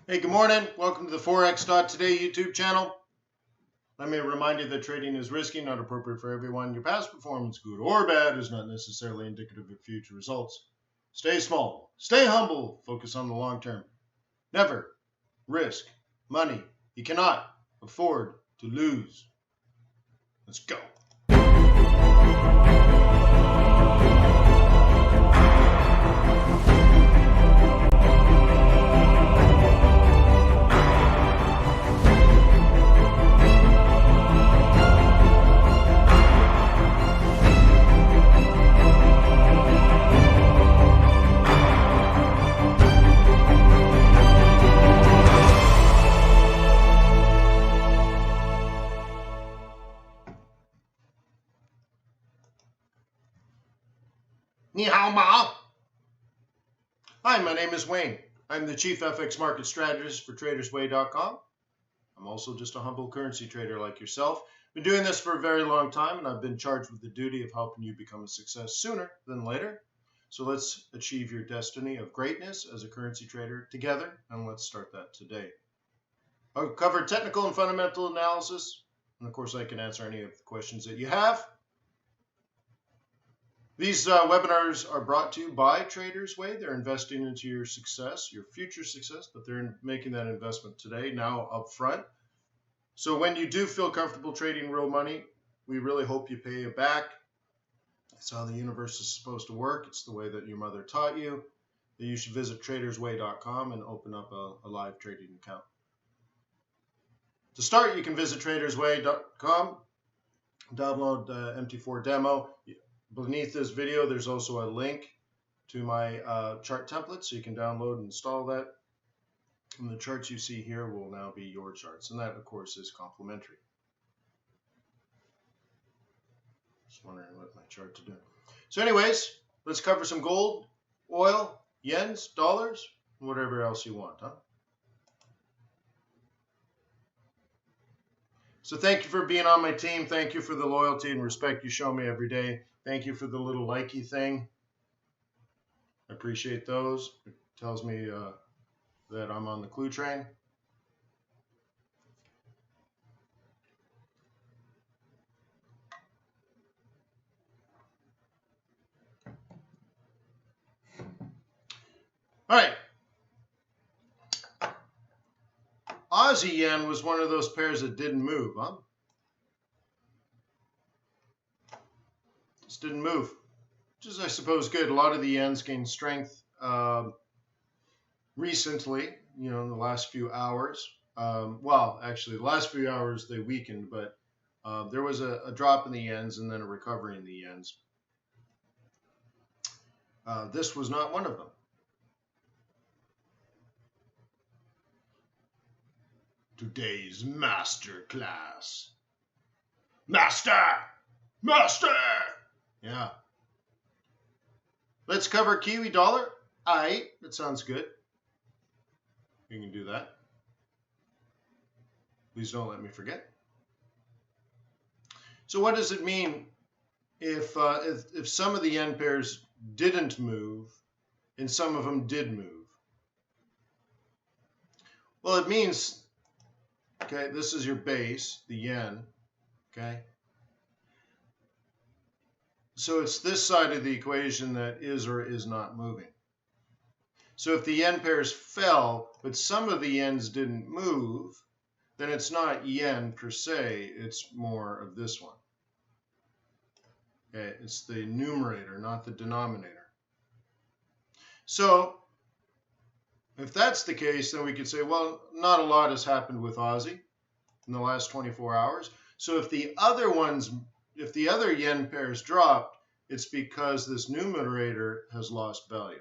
Hey, good morning. Welcome to the Forex.Today YouTube channel. Let me remind you that trading is risky, not appropriate for everyone. Your past performance, good or bad, is not necessarily indicative of future results. Stay small, stay humble, focus on the long term. Never risk money you cannot afford to lose. Let's go. Ni hao ma. Hi, my name is Wayne. I'm the Chief FX Market Strategist for TradersWay.com. I'm also just a humble currency trader like yourself. Been doing this for a very long time, and I've been charged with the duty of helping you become a success sooner than later. So let's achieve your destiny of greatness as a currency trader together, and let's start that today. I'll cover technical and fundamental analysis, and of course I can answer any of the questions that you have. These webinars are brought to you by Traders Way. They're investing into your success, your future success, but they're making that investment today, now up front. So when you do feel comfortable trading real money, we really hope you pay it back. That's how the universe is supposed to work. It's the way that your mother taught you. You should visit TradersWay.com and open up a live trading account. To start, you can visit TradersWay.com, download the MT4 demo. Beneath this video, there's also a link to my chart template, so you can download and install that. And the charts you see here will now be your charts, and that, of course, is complimentary. Just wondering what my chart to do. So anyways, let's cover some gold, oil, yens, dollars, whatever else you want, huh? So thank you for being on my team. Thank you for the loyalty and respect you show me every day. Thank you for the little likey thing. I appreciate those. It tells me that I'm on the clue train. All right. Aussie yen was one of those pairs that didn't move, huh? Just didn't move, which is, I suppose, good. A lot of the yens gained strength recently, in the last few hours. Well, actually, the last few hours they weakened, but there was a drop in the yens and then a recovery in the yens. This was not one of them. Today's master class. Master! Yeah. Let's cover Kiwi dollar. Aye, that sounds good. You can do that. Please don't let me forget. So what does it mean if some of the yen pairs didn't move and some of them did move? Well, it means, okay, this is your base, the yen, okay? So it's this side of the equation that is or is not moving. So if the yen pairs fell, but some of the yens didn't move, then it's not yen per se, it's more of this one. Okay, it's the numerator, not the denominator. So if that's the case, then we could say, well, not a lot has happened with Aussie in the last 24 hours. So if the other yen pairs dropped, it's because this numerator has lost value.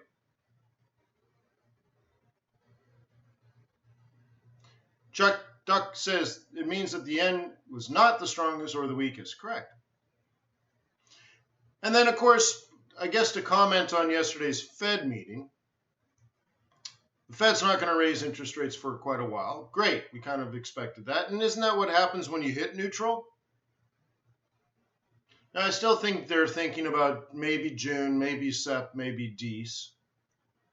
Chuck Duck says it means that the yen was not the strongest or the weakest. Correct. And then, of course, I guess to comment on yesterday's Fed meeting, the Fed's not going to raise interest rates for quite a while. Great. We kind of expected that. And isn't that what happens when you hit neutral? Now, I still think they're thinking about maybe June, maybe SEP, maybe DECE,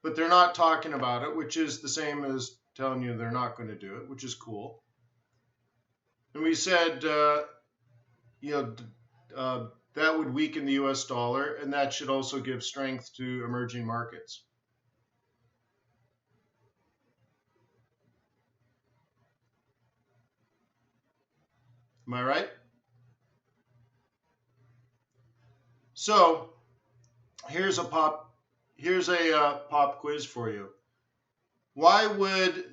but they're not talking about it, which is the same as telling you they're not going to do it, which is cool. And we said, that would weaken the U.S. dollar, and that should also give strength to emerging markets. Am I right? So here's a pop quiz for you. Why would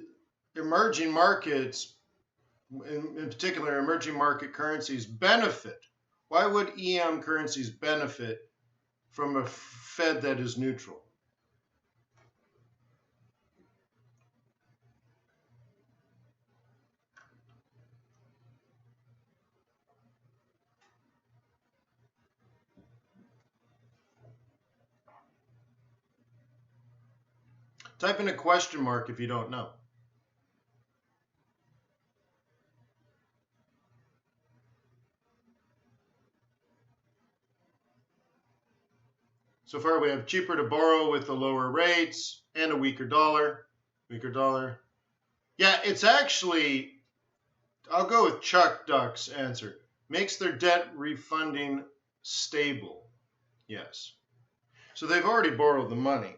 emerging markets, in particular emerging market currencies, benefit? Why would EM currencies benefit from a Fed that is neutral? Type in a question mark if you don't know. So far we have cheaper to borrow with the lower rates and a weaker dollar. Weaker dollar. Yeah, it's actually, I'll go with Chuck Duck's answer. Makes their debt refunding stable. Yes. So they've already borrowed the money.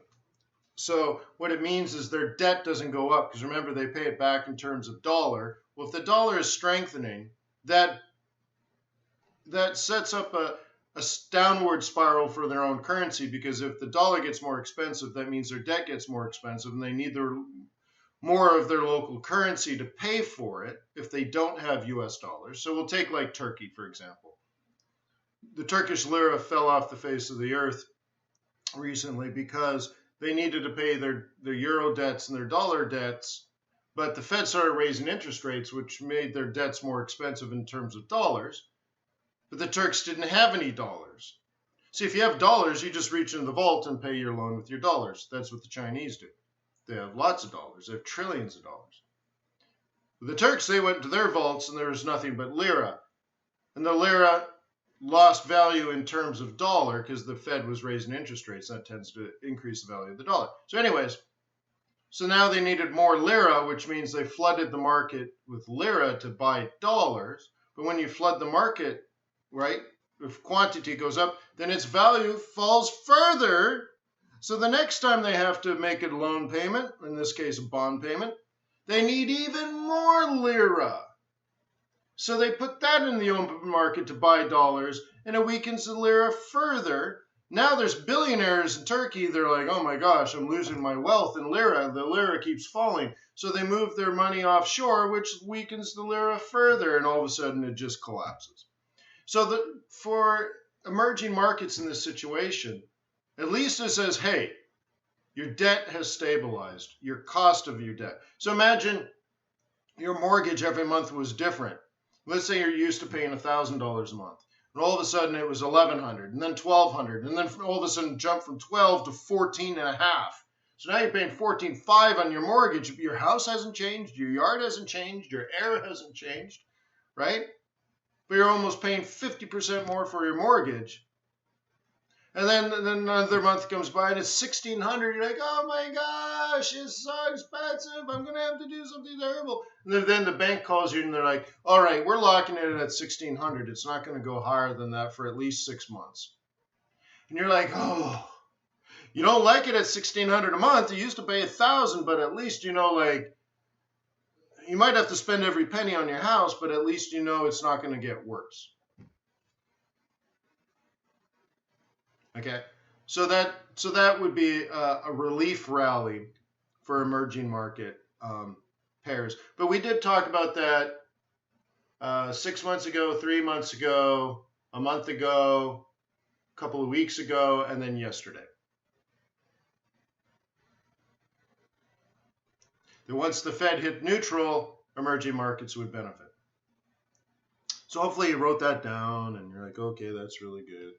So what it means is their debt doesn't go up, because remember, they pay it back in terms of dollar. Well, if the dollar is strengthening, that sets up a downward spiral for their own currency, because if the dollar gets more expensive, that means their debt gets more expensive, and they need more of their local currency to pay for it if they don't have US dollars. So we'll take like Turkey, for example. The Turkish lira fell off the face of the earth recently because they needed to pay their euro debts and their dollar debts, but the Fed started raising interest rates, which made their debts more expensive in terms of dollars. But the Turks didn't have any dollars. See, if you have dollars, you just reach into the vault and pay your loan with your dollars. That's what the Chinese do. They have lots of dollars. They have trillions of dollars. The Turks, they went to their vaults and there was nothing but lira. And the lira lost value in terms of dollar because the Fed was raising interest rates. That tends to increase the value of the dollar. So anyways, so now they needed more lira, which means they flooded the market with lira to buy dollars. But when you flood the market, right, if quantity goes up, then its value falls further. So the next time they have to make a loan payment, in this case a bond payment, they need even more lira. So they put that in the open market to buy dollars, and it weakens the lira further. Now there's billionaires in Turkey. They're like, oh my gosh, I'm losing my wealth in lira. The lira keeps falling. So they move their money offshore, which weakens the lira further, and all of a sudden it just collapses. So for emerging markets in this situation, at least it says, hey, your debt has stabilized, your cost of your debt. So imagine your mortgage every month was different. Let's say you're used to paying $1,000 a month, and all of a sudden it was $1,100, and then $1,200, and then all of a sudden jumped from 12 to 14 and a half. So now you're paying $14,500 on your mortgage. Your house hasn't changed, your yard hasn't changed, your air hasn't changed, right? But you're almost paying 50% more for your mortgage. And then another month comes by and it's $1,600. You're like, oh my gosh, it's so expensive. I'm going to have to do something terrible. And then the bank calls you and they're like, all right, we're locking it at $1,600. It's not going to go higher than that for at least 6 months. And you're like, oh, you don't like it at $1,600 a month. You used to pay $1,000, but at least, you might have to spend every penny on your house, but at least you know it's not going to get worse. Okay, so that would be a relief rally for emerging market pairs. But we did talk about that 6 months ago, 3 months ago, a month ago, a couple of weeks ago, and then yesterday. That once the Fed hit neutral, emerging markets would benefit. So hopefully you wrote that down and you're like, okay, that's really good.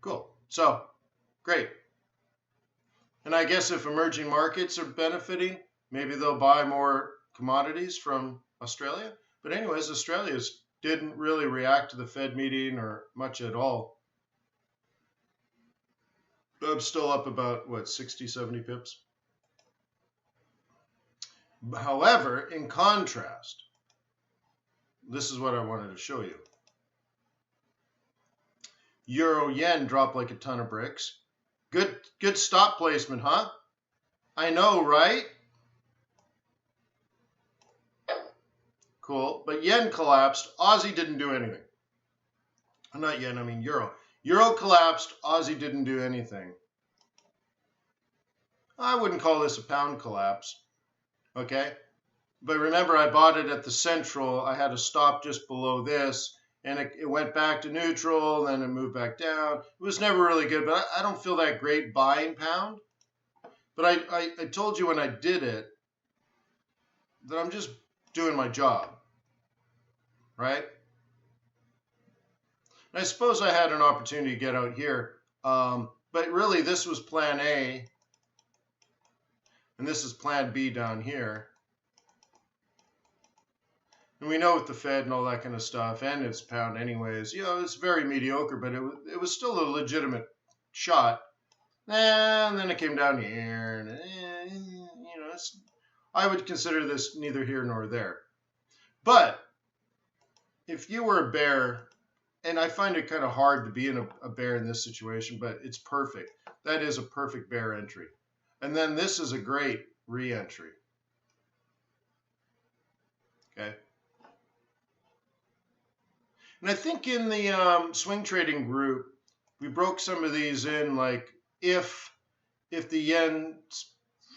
Cool. So, great. And I guess if emerging markets are benefiting, maybe they'll buy more commodities from Australia. But anyways, Australia is didn't really react to the Fed meeting or much at all. I'm still up about, what, 60, 70 pips? However, in contrast, this is what I wanted to show you. Euro yen dropped like a ton of bricks. Good stop placement, huh? I know, right? Cool. But yen collapsed. Aussie didn't do anything. Not yen, I mean euro. Euro collapsed. Aussie didn't do anything. I wouldn't call this a pound collapse. Okay? But remember, I bought it at the central. I had a stop just below this, and it went back to neutral, then it moved back down. It was never really good, but I don't feel that great buying pound. But I told you when I did it that I'm just doing my job, right? And I suppose I had an opportunity to get out here, but really this was plan A, and this is plan B down here. And we know with the Fed and all that kind of stuff, and its pound anyways, it's very mediocre, but it was still a legitimate shot. And then it came down here, and I would consider this neither here nor there. But if you were a bear, and I find it kind of hard to be in a bear in this situation, but it's perfect. That is a perfect bear entry. And then this is a great re-entry. Okay. And I think in the swing trading group, we broke some of these in, like if the yen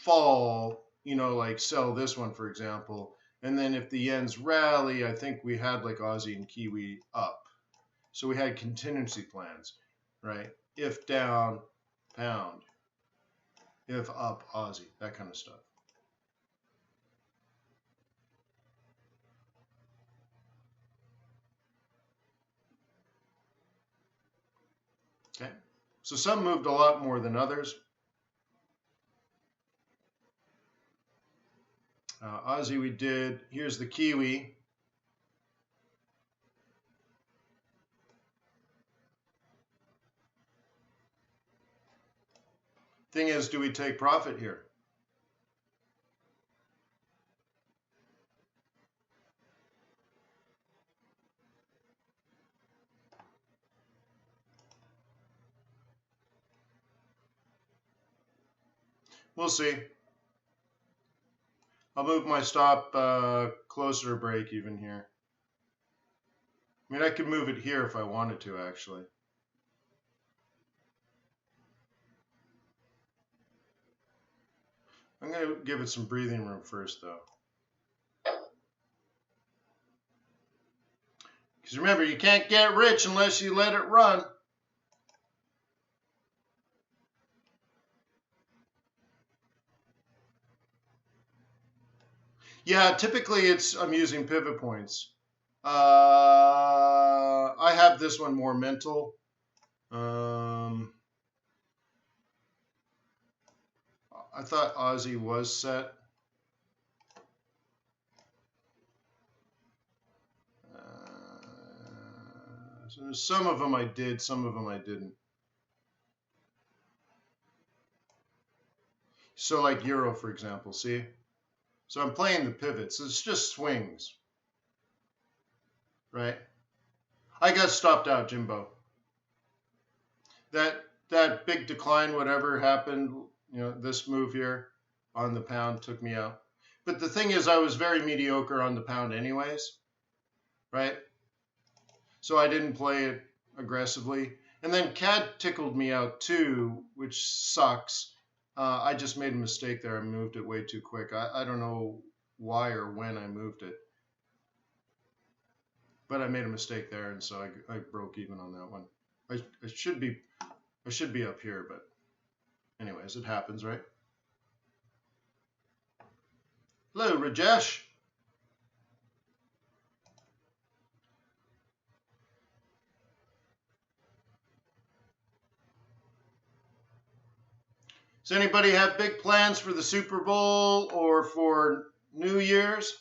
fall, like sell this one, for example, and then if the yens rally, I think we had like Aussie and Kiwi up. So we had contingency plans, right? If down, pound. If up, Aussie, that kind of stuff. Okay, so some moved a lot more than others. Aussie we did, here's the Kiwi. Thing is, do we take profit here? We'll see. I'll move my stop closer to break even here. I mean, I could move it here if I wanted to, actually. I'm going to give it some breathing room first, though. Because remember, you can't get rich unless you let it run. Yeah, typically I'm using pivot points. I have this one more mental. I thought Aussie was set. So some of them I did, some of them I didn't. So like Euro, for example, see? So I'm playing the pivots. It's just swings, right? I got stopped out, Jimbo. That big decline, whatever happened, this move here on the pound took me out. But the thing is, I was very mediocre on the pound anyways, right? So I didn't play it aggressively. And then CAD tickled me out too, which sucks. I just made a mistake there. I moved it way too quick. I don't know why or when I moved it. But I made a mistake there, and so I broke even on that one. I should be up here, but anyways, it happens, right? Hello, Rajesh. Does anybody have big plans for the Super Bowl or for New Year's?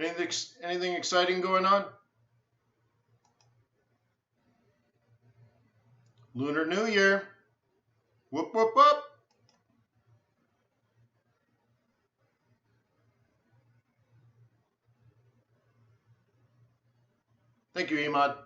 Anything exciting going on? Lunar New Year. Whoop, whoop, whoop. Thank you, Emad.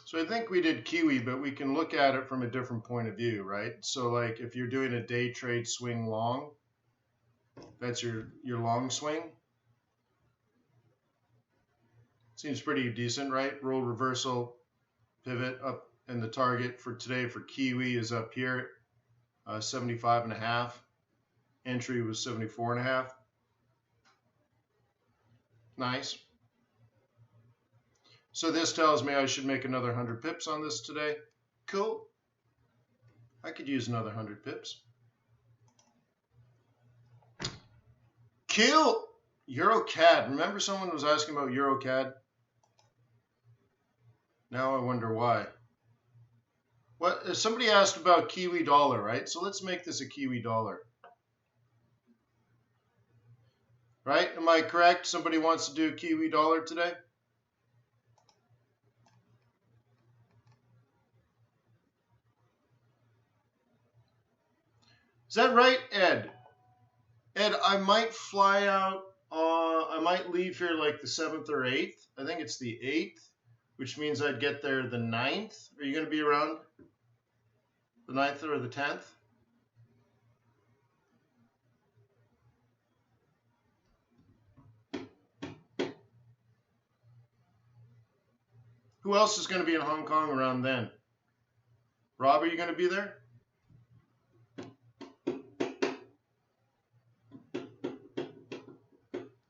So I think we did Kiwi, but we can look at it from a different point of view, right? So like if you're doing a day trade swing long, that's your long swing. Seems pretty decent, right? Roll reversal, pivot up, and the target for today for Kiwi is up here, 75.5. Entry was 74.5. Nice. So this tells me I should make another 100 pips on this today. Cool. I could use another 100 pips. Kill EuroCAD. Remember someone was asking about EuroCAD? Now I wonder why. What? Somebody asked about Kiwi dollar, right? So let's make this a Kiwi dollar. Right? Am I correct? Somebody wants to do a Kiwi dollar today? Is that right, Ed? Ed, I might fly out, I might leave here like the 7th or 8th. I think it's the 8th, which means I'd get there the 9th. Are you going to be around the 9th or the 10th? Who else is going to be in Hong Kong around then? Rob, are you going to be there?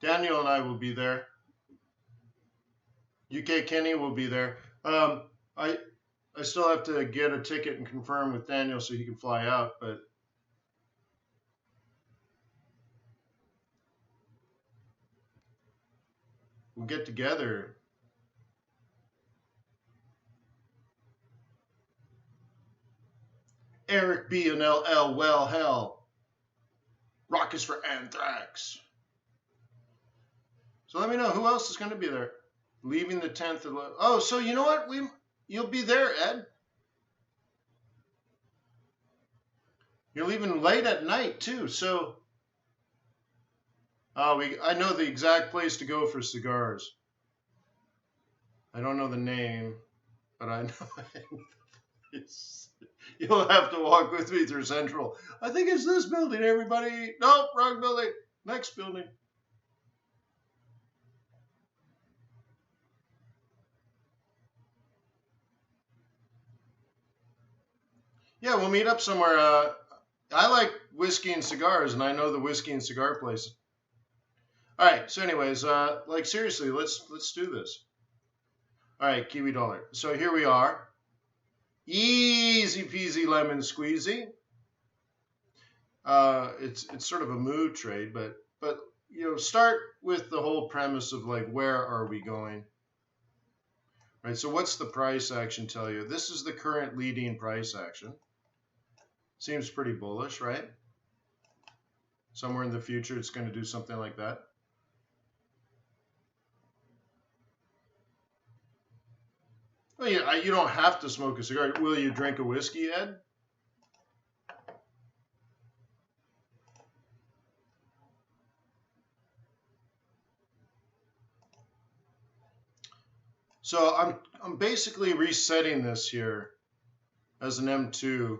Daniel and I will be there. UK Kenny will be there. I still have to get a ticket and confirm with Daniel so he can fly out, but we'll get together. Eric B and LL, well, hell. Rock is for anthrax. So let me know who else is going to be there. Leaving the 10th. Oh, so you know what? You'll be there, Ed. You're leaving late at night too. So I know the exact place to go for cigars. I don't know the name, but I know you'll have to walk with me through Central. I think it's this building, everybody. Nope, wrong building. Next building. Yeah, we'll meet up somewhere. I like whiskey and cigars, and I know the whiskey and cigar place. All right. So, anyways, like seriously, let's do this. All right, Kiwi dollar. So here we are. Easy peasy lemon squeezy. It's sort of a mood trade, but you know, start with the whole premise of like, where are we going? Right. So what's the price action tell you? This is the current leading price action. Seems pretty bullish, right? Somewhere in the future, it's going to do something like that. Well, you don't have to smoke a cigar. Will you drink a whiskey, Ed? So I'm basically resetting this here as an M2,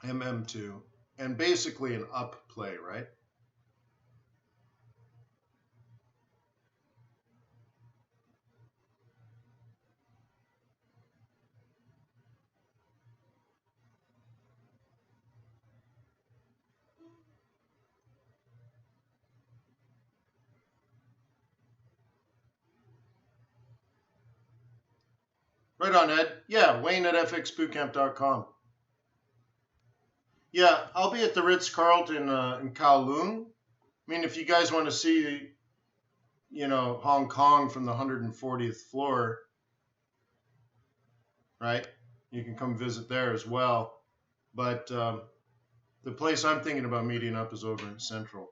MM2, and basically an up play, right? Right on, Ed. Yeah, Wayne at fxbootcamp.com. Yeah, I'll be at the Ritz-Carlton in Kowloon I mean, if you guys want to see, Hong Kong from the 140th floor, right? You can come visit there as well. But the place I'm thinking about meeting up is over in Central.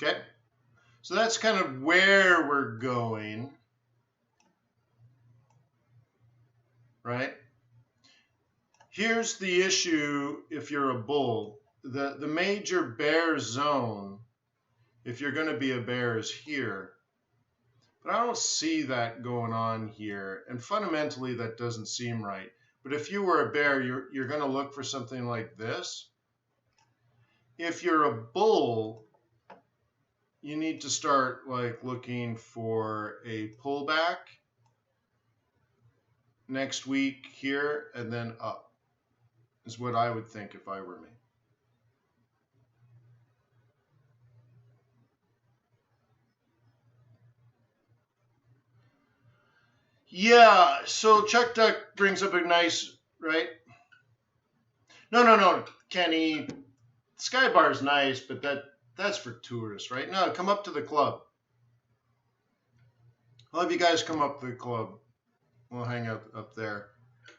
Okay, so that's kind of where we're going, right? Here's the issue if you're a bull. The major bear zone, if you're going to be a bear, is here. But I don't see that going on here. And fundamentally, that doesn't seem right. But if you were a bear, you're going to look for something like this. If you're a bull, you need to start looking for a pullback next week here and then up is what I would think if I were me. Yeah, so Chuck Duck brings up a nice, right? No, Kenny. Sky Bar is nice, but that's for tourists, right? No, come up to the club. I'll have you guys come up to the club. We'll hang out up there,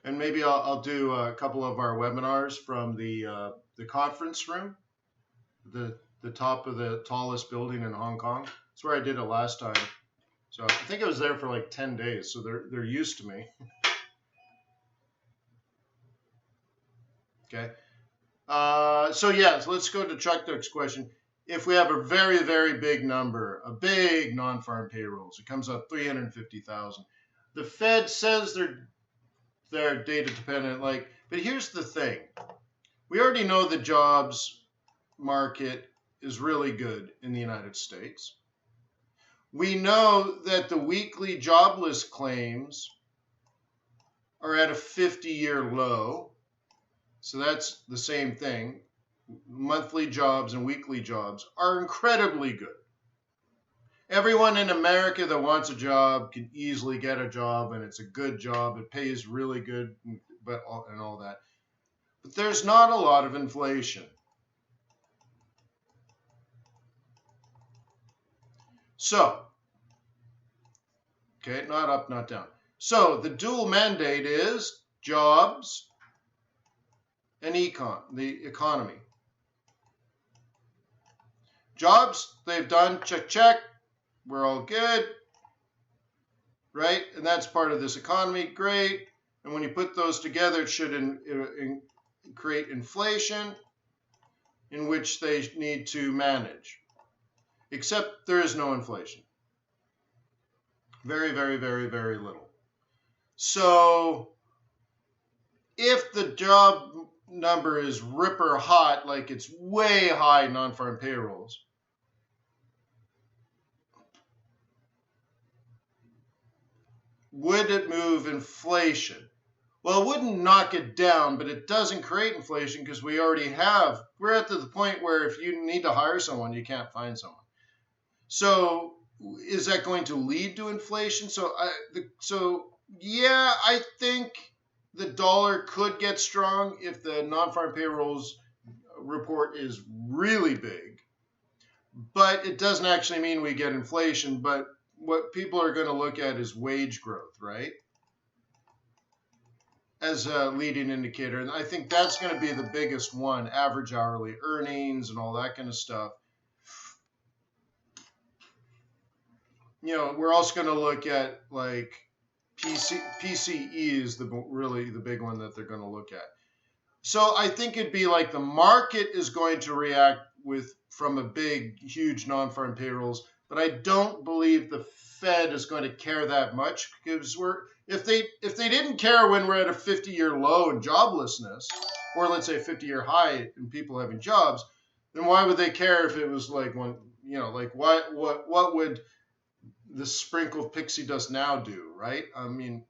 and maybe I'll do a couple of our webinars from the conference room, the top of the tallest building in Hong Kong. That's where I did it last time. So I think I was there for like 10 days, so they're used to me. Okay. So let's go to Chuck Duck's question. If we have a very, very big number, a big non-farm payrolls, it comes up 350,000. The Fed says they're data dependent, but here's the thing. We already know the jobs market is really good in the United States. We know that the weekly jobless claims are at a 50-year low. So that's the same thing. Monthly jobs and weekly jobs are incredibly good. Everyone in America that wants a job can easily get a job, and it's a good job. It pays really good, and all that. But there's not a lot of inflation. So, okay, not up, not down. So the dual mandate is jobs and the economy. Jobs, they've done, check. We're all good, right? And that's part of this economy, great. And when you put those together, it should create inflation in which they need to manage. Except there is no inflation. Very, very, very, very little. So if the job number is ripper hot, like it's way high non-farm payrolls, would it move inflation? Well, it wouldn't knock it down, but it doesn't create inflation because we're at the point where if you need to hire someone, you can't find someone. So is that going to lead to inflation? I think the dollar could get strong if the non-farm payrolls report is really big, but it doesn't actually mean we get inflation. But what people are going to look at is wage growth, right? As a leading indicator. And I think that's going to be the biggest one, average hourly earnings and all that kind of stuff. We're also going to look at PCE is really the big one that they're going to look at. So I think it'd be like the market is going to react from a big, huge non-farm payrolls, but I don't believe the Fed is going to care that much because if they didn't care when we're at a 50-year low in joblessness, or let's say a 50-year high in people having jobs, then why would they care if it was what would the sprinkle of pixie dust now do, right? I mean,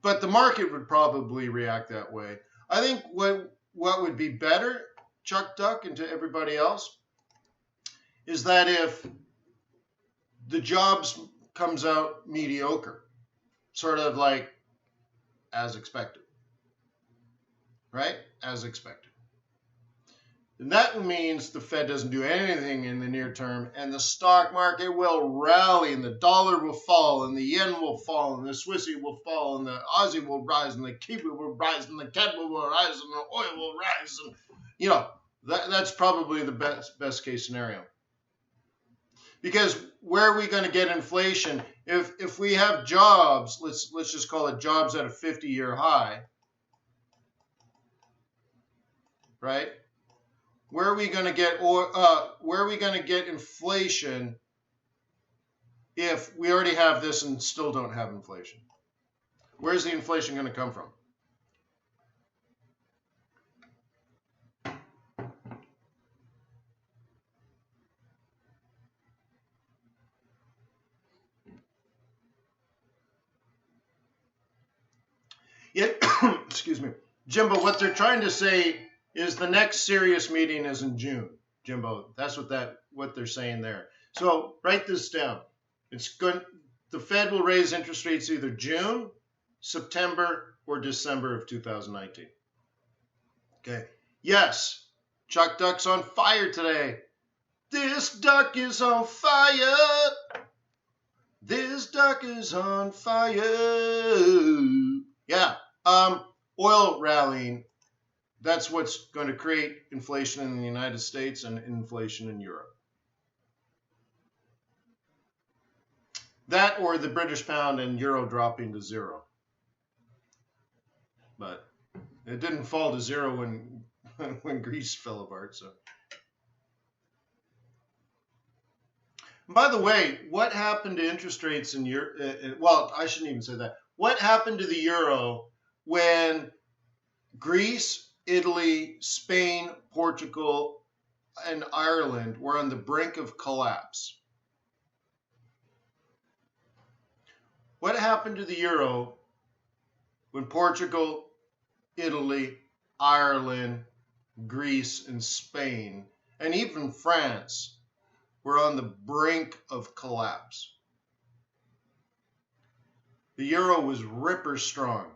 but the market would probably react that way. I think what would be better, Chuck Duck and to everybody else, is that if the jobs comes out mediocre, sort of like as expected, right? As expected. And that means the Fed doesn't do anything in the near term, and the stock market will rally, and the dollar will fall, and the yen will fall, and the Swissy will fall, and the Aussie will rise, and the Kiwi will rise, and the Cat will rise, and the oil will rise. And, that's probably the best case scenario. Because where are we going to get inflation? If we have jobs, let's just call it jobs at a 50-year high, right? Where are we going to get inflation if we already have this and still don't have inflation? Where's the inflation going to come from? Excuse me. Jimbo, what they're trying to say is the next serious meeting is in June. Jimbo, that's what they're saying there. So write this down. The Fed will raise interest rates either June, September, or December of 2019. Okay. Yes, Chuck Duck's on fire today. This duck is on fire. This duck is on fire. Yeah. Oil rallying. That's what's going to create inflation in the United States and inflation in Europe. That or the British pound and euro dropping to zero. But it didn't fall to zero when Greece fell apart. So, by the way, what happened to interest rates in Europe? Well, I shouldn't even say that. What happened to the euro when Greece, Italy, Spain, Portugal, and Ireland were on the brink of collapse? What happened to the euro when Portugal, Italy, Ireland, Greece, and Spain, and even France were on the brink of collapse? The euro was ripper strong.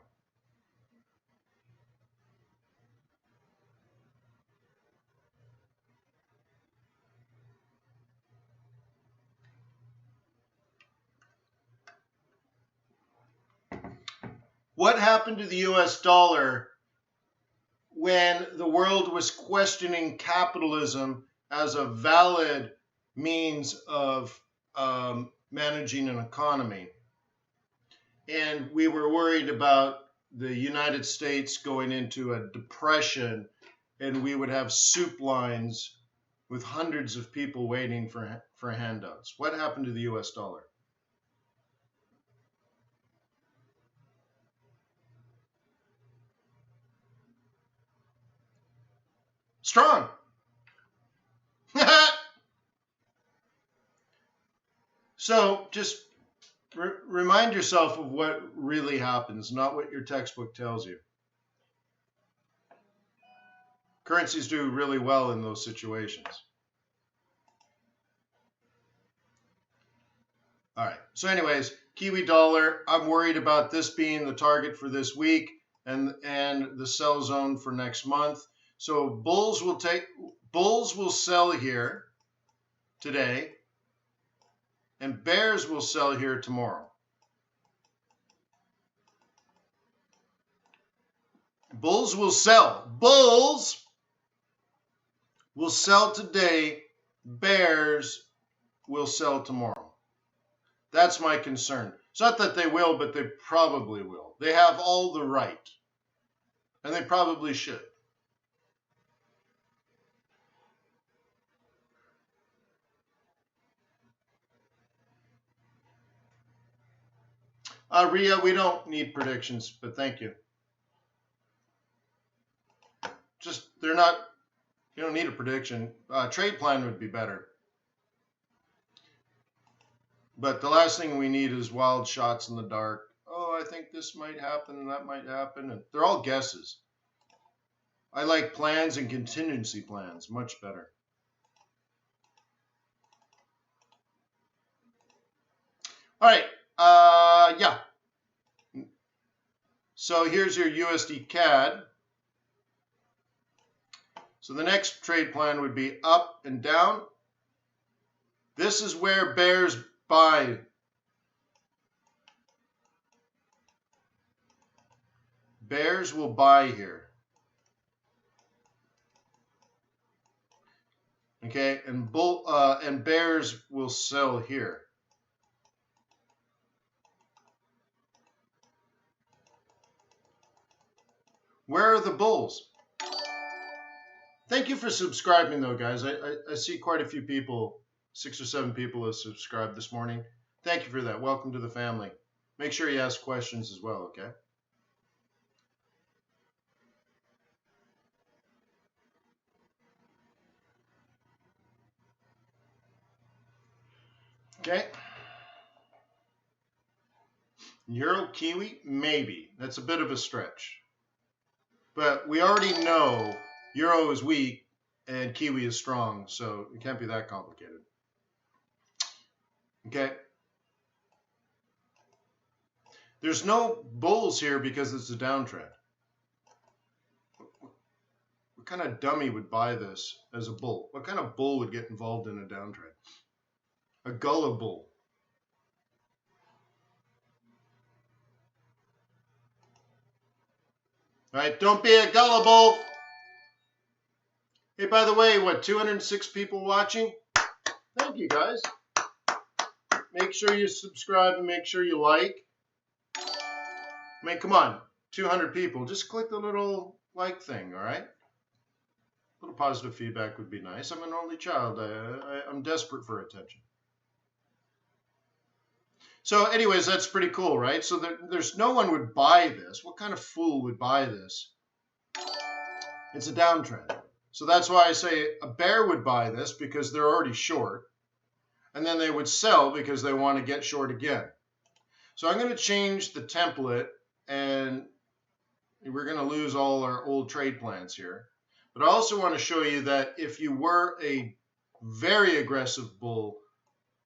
What happened to the US dollar when the world was questioning capitalism as a valid means of managing an economy? And we were worried about the United States going into a depression, and we would have soup lines with hundreds of people waiting for handouts. What happened to the US dollar? Strong. So just remind yourself of what really happens, not what your textbook tells you. Currencies do really well in those situations. All right. So anyways, Kiwi dollar, I'm worried about this being the target for this week and the sell zone for next month. So bulls will sell here today, and bears will sell here tomorrow. Bulls will sell. Bulls will sell today. Bears will sell tomorrow. That's my concern. It's not that they will, but they probably will. They have all the right, and they probably should. Ria, we don't need predictions, but thank you. Just, you don't need a prediction. Trade plan would be better. But the last thing we need is wild shots in the dark. Oh, I think this might happen and that might happen. And they're all guesses. I like plans and contingency plans much better. All right. Yeah. So here's your USD CAD. So the next trade plan would be up and down. This is where bears buy. Bears will buy here. Okay, and bears will sell here. Where are the bulls? Thank you for subscribing, though, guys. I see quite a few people, 6 or 7 people have subscribed this morning. Thank you for that. Welcome to the family. Make sure you ask questions as well, okay? Okay. Euro Kiwi, maybe. That's a bit of a stretch. But we already know Euro is weak and Kiwi is strong, so it can't be that complicated. Okay. There's no bulls here because it's a downtrend. What kind of dummy would buy this as a bull? What kind of bull would get involved in a downtrend? A gullible. All right, don't be a gullible. Hey, by the way, what, 206 people watching? Thank you, guys. Make sure you subscribe and make sure you like. I mean, come on, 200 people. Just click the little like thing, all right? A little positive feedback would be nice. I'm an only child. I'm desperate for attention. So anyways, that's pretty cool, right? So there's no one would buy this. What kind of fool would buy this? It's a downtrend. So that's why I say a bear would buy this because they're already short. And then they would sell because they want to get short again. So I'm going to change the template and we're going to lose all our old trade plans here. But I also want to show you that if you were a very aggressive bull,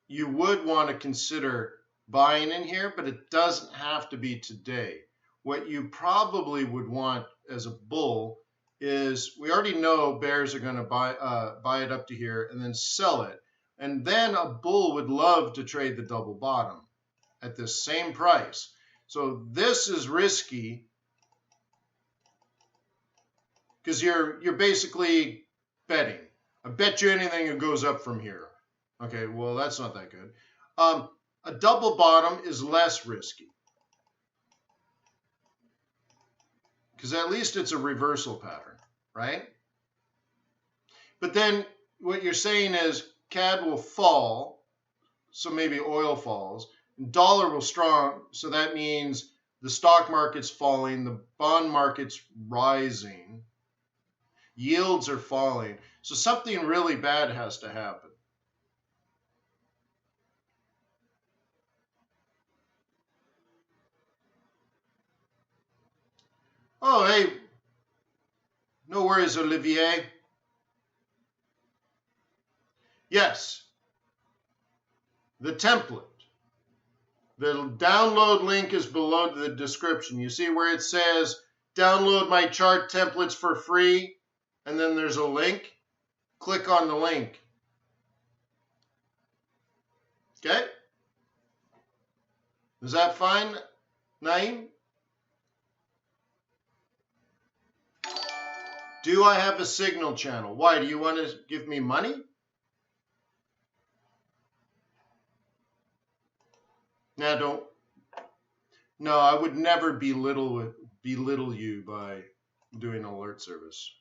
you would want to consider buying in here, but it doesn't have to be today. What you probably would want as a bull is, we already know bears are going to buy it up to here and then sell it. And then a bull would love to trade the double bottom at this same price. So this is risky because you're basically betting. I bet you anything it goes up from here. Okay, well, that's not that good. A double bottom is less risky because at least it's a reversal pattern, right? But then what you're saying is CAD will fall, so maybe oil falls. Dollar will strong, so that means the stock market's falling, the bond market's rising, yields are falling. So something really bad has to happen. Oh, hey, no worries, Olivier. Yes, the template. The download link is below the description. You see where it says, download my chart templates for free, and then there's a link. Click on the link. Okay? Is that fine, Naeem? Do I have a signal channel? Why? Do you want to give me money? Now, don't. No, I would never belittle you by doing alert service.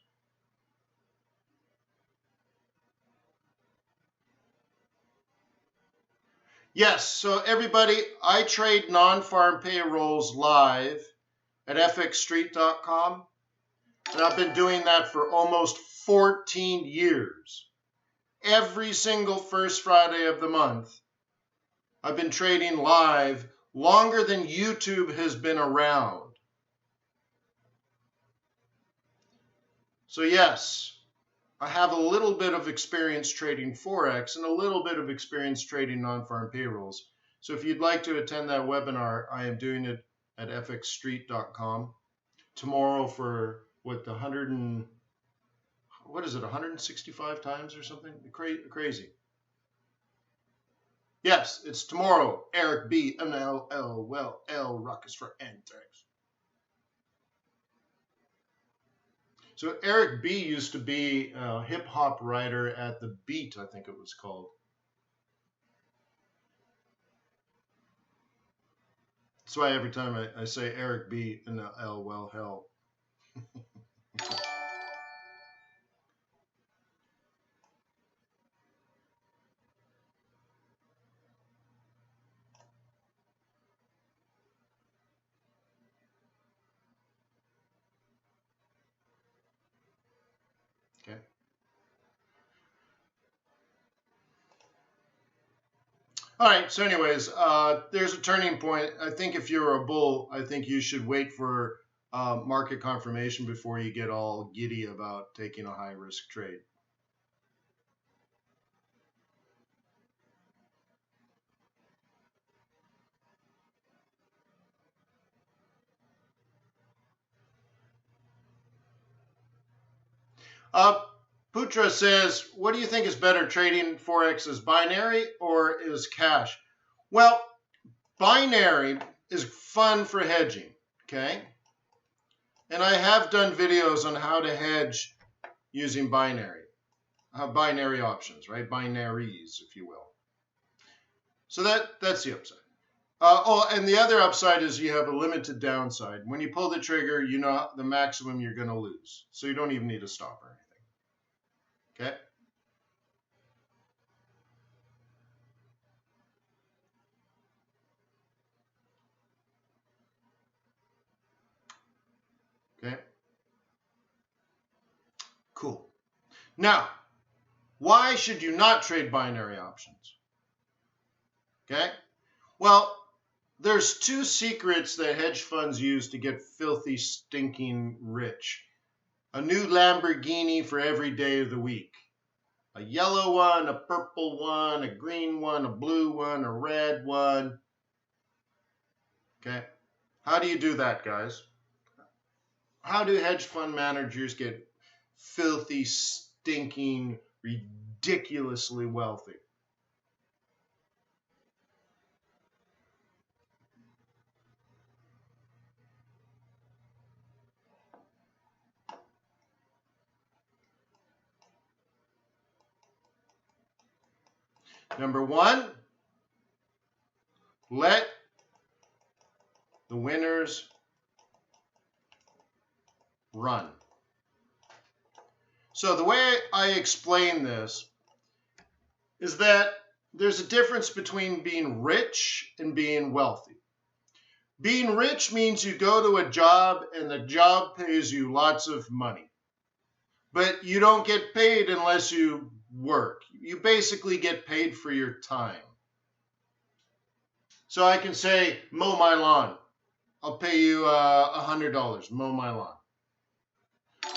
Yes, so everybody, I trade non-farm payrolls live at fxstreet.com. And I've been doing that for almost 14 years. Every single first Friday of the month, I've been trading live longer than YouTube has been around. So yes, I have a little bit of experience trading Forex and a little bit of experience trading non-farm payrolls. So if you'd like to attend that webinar, I am doing it at fxstreet.com tomorrow for what, the 165 times or something? Crazy. Yes, it's tomorrow. Eric B. NLL. Well, L. Ruckus for N times. So Eric B. used to be a hip-hop writer at The Beat, I think it was called. That's why every time I say Eric B. NLL, well, hell. Okay. All right, so anyways, there's a turning point. I think if you're a bull, I think you should wait for market confirmation before you get all giddy about taking a high-risk trade. Putra says, what do you think is better, trading Forex as binary or is cash? Well, binary is fun for hedging, okay? And I have done videos on how to hedge using binary options, right? Binaries, if you will. So that's the upside. And the other upside is you have a limited downside. When you pull the trigger, you know the maximum you're going to lose. So you don't even need a stop or anything. Okay? Okay? Cool. Now, why should you not trade binary options? Okay? Well, there's two secrets that hedge funds use to get filthy, stinking rich. A new Lamborghini for every day of the week. A yellow one, a purple one, a green one, a blue one, a red one. Okay? How do you do that, guys? How do hedge fund managers get filthy, stinking, ridiculously wealthy? Number one, let the winners run. So the way I explain this is that there's a difference between being rich and being wealthy. Being rich means you go to a job and the job pays you lots of money. But you don't get paid unless you work. You basically get paid for your time. So I can say, mow my lawn. I'll pay you $100, mow my lawn.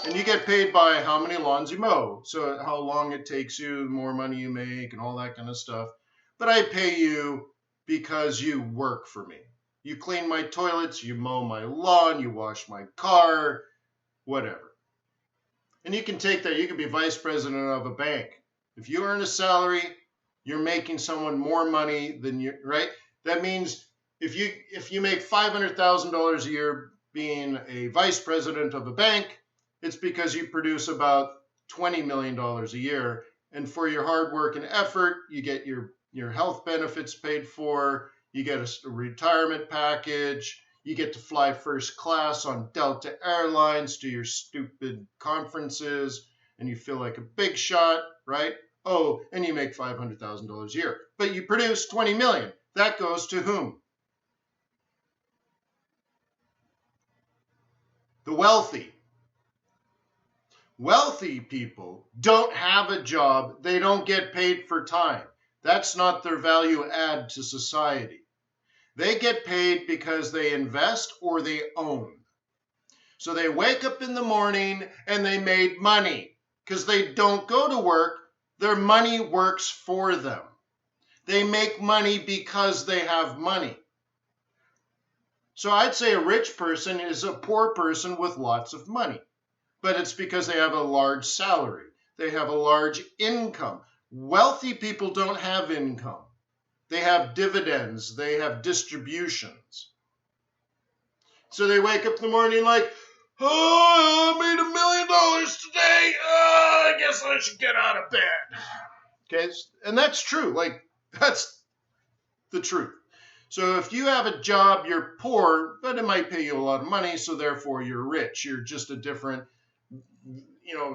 And you get paid by how many lawns you mow. So how long it takes you, the more money you make and all that kind of stuff. But I pay you because you work for me. You clean my toilets, you mow my lawn, you wash my car, whatever. And you can take that, you can be vice president of a bank. If you earn a salary, you're making someone more money than you, right? That means if you make $500,000 a year being a vice president of a bank, it's because you produce about $20 million a year. And for your hard work and effort, you get your health benefits paid for, you get a retirement package, you get to fly first class on Delta Airlines to your stupid conferences, and you feel like a big shot, right? Oh, and you make $500,000 a year. But you produce $20 million. That goes to whom? The wealthy. Wealthy people don't have a job. They don't get paid for time. That's not their value add to society. They get paid because they invest or they own. So they wake up in the morning and they made money because they don't go to work. Their money works for them. They make money because they have money. So I'd say a rich person is a poor person with lots of money, but it's because they have a large salary. They have a large income. Wealthy people don't have income. They have dividends. They have distributions. So they wake up in the morning like, oh, I made $1 million today. I guess I should get out of bed. Okay, and that's true. Like, that's the truth. So if you have a job, you're poor, but it might pay you a lot of money, so therefore you're rich. You're just a different,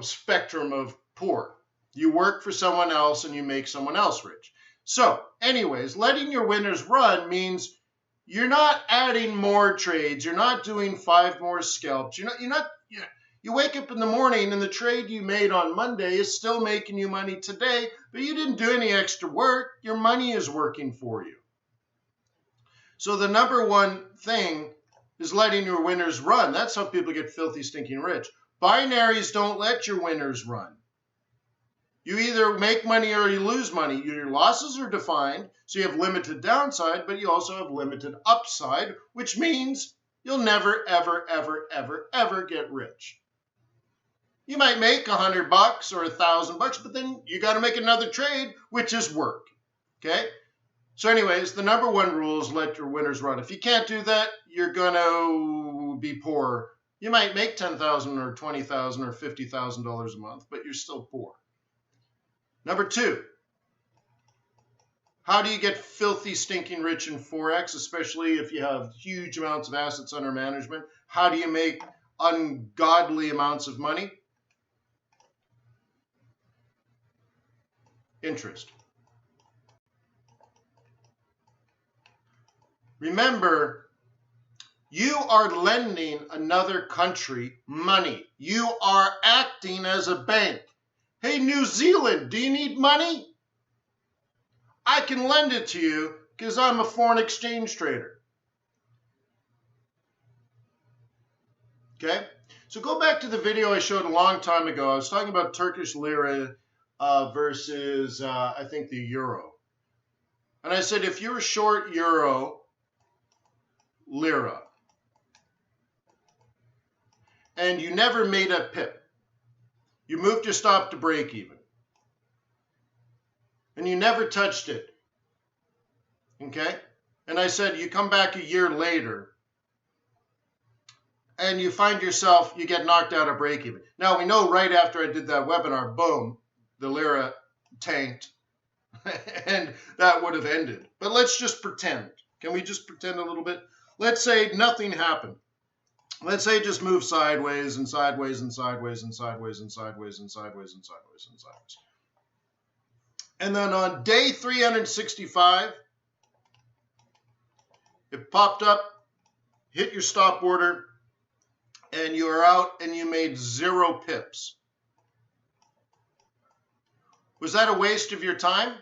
spectrum of poor. You work for someone else and you make someone else rich. So anyways, letting your winners run means you're not adding more trades. You're not doing 5 more scalps. You wake up in the morning and the trade you made on Monday is still making you money today, but you didn't do any extra work. Your money is working for you. So the number one thing is letting your winners run. That's how people get filthy, stinking rich. Binaries don't let your winners run. You either make money or you lose money. Your losses are defined, so you have limited downside, but you also have limited upside, which means you'll never, ever, ever, ever, ever get rich. You might make $100 or $1,000, but then you got to make another trade, which is work. Okay? So anyways, the number one rule is let your winners run. If you can't do that, you're going to be poor. You might make $10,000 or $20,000 or $50,000 a month, but you're still poor. Number 2, how do you get filthy, stinking rich in Forex, especially if you have huge amounts of assets under management? How do you make ungodly amounts of money? Interest. Remember, you are lending another country money. You are acting as a bank. Hey, New Zealand, do you need money? I can lend it to you because I'm a foreign exchange trader. Okay? So go back to the video I showed a long time ago. I was talking about Turkish lira versus, I think, the euro. And I said, if you're short euro, lira, and you never made a pip, you moved your stop to break even, and you never touched it, okay? And I said, you come back a year later, and you find yourself, you get knocked out of break even. Now, we know right after I did that webinar, boom, the lira tanked, and that would have ended. But let's just pretend. Can we just pretend a little bit? Let's say nothing happened. Let's say it just moved sideways and sideways and sideways and sideways and sideways and sideways and sideways and sideways. And then on day 365, it popped up, hit your stop order, and you are out and you made 0 pips. Was that a waste of your time?